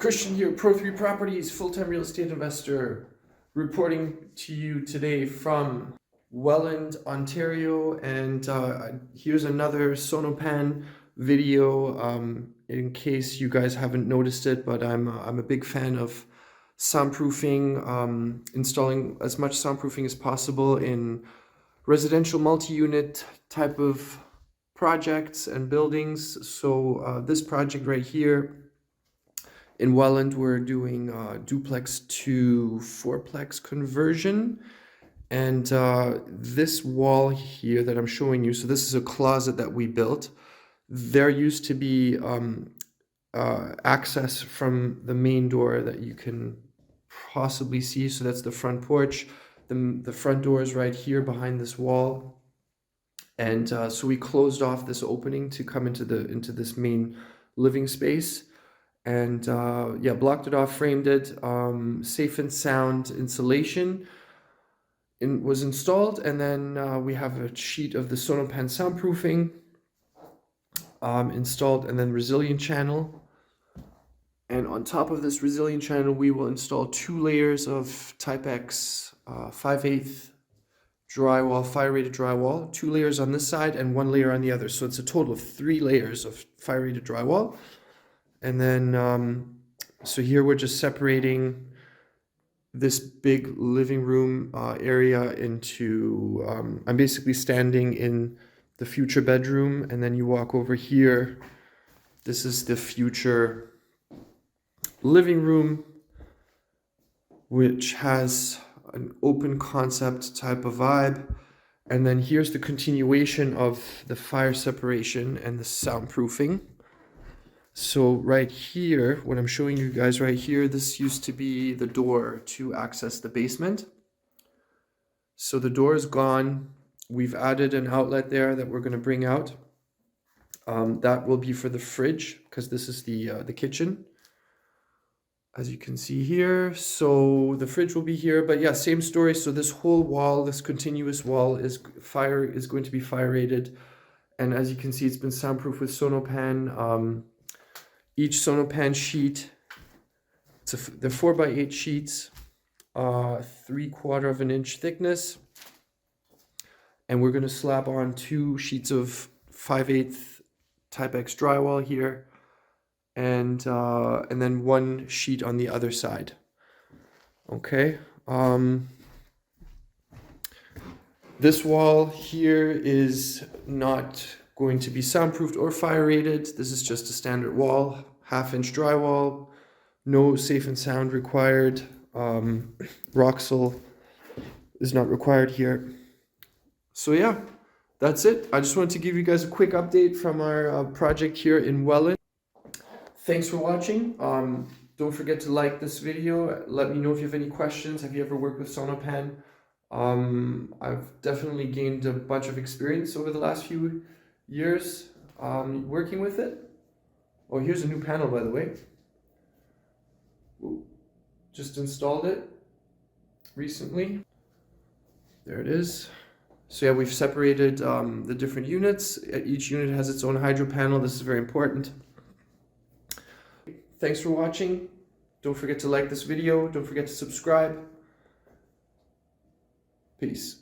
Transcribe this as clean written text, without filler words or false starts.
Christian here, Pro3 Properties, full-time real estate investor, reporting to you today from Welland, Ontario. And here's another SONOpan video in case you guys haven't noticed it, but I'm a big fan of soundproofing, installing as much soundproofing as possible in residential multi-unit type of projects and buildings. So this project right here in Welland, we're doing duplex to fourplex conversion. And this wall here that I'm showing you, so this is a closet that we built. There used to be access from the main door that you can possibly see. So that's the front porch. The front door is right here behind this wall. And so we closed off this opening to come into this main living space. And yeah, blocked it off, framed it. Safe and sound insulation was installed, and then we have a sheet of the SONOpan soundproofing installed, and then resilient channel. And on top of this resilient channel, we will install 2 layers of Type X 5/8 drywall, fire-rated drywall. 2 layers on this side and 1 layer on the other. So it's a total of 3 layers of fire-rated drywall. And then, so here we're just separating this big living room area into, I'm basically standing in the future bedroom, and then you walk over here. This is the future living room, which has an open concept type of vibe. And then here's the continuation of the fire separation and the soundproofing. So right here, what I'm showing you guys right here, this used to be the door to access the basement. So the door is gone. We've added an outlet there that we're going to bring out. That will be for the fridge, because this is the kitchen, as you can see here. So the fridge will be here, but yeah, same story. So this whole wall, this continuous wall is going to be fire rated. And as you can see, it's been soundproof with SONOpan. Each SONOpan sheet, they're 4x8 sheets, 3/4 of an inch thickness. And we're going to slap on 2 sheets of 5/8 Type X drywall here, and then 1 sheet on the other side. Okay. This wall here is not going to be soundproofed or fire rated. This is just a standard wall, 1/2-inch drywall, no safe and sound required. Roxel is not required here. So yeah, that's it. I just wanted to give you guys a quick update from our project here in Welland. Thanks for watching. Don't forget to like this video. Let me know if you have any questions. Have you ever worked with SONOpan? I've definitely gained a bunch of experience over the last few years working with it. Oh, here's a new panel, by the way. Ooh, just installed it recently. There it is. So yeah, we've separated the different units. Each unit has its own hydro panel. This is very important. Thanks for watching. Don't forget to like this video. Don't forget to subscribe. Peace.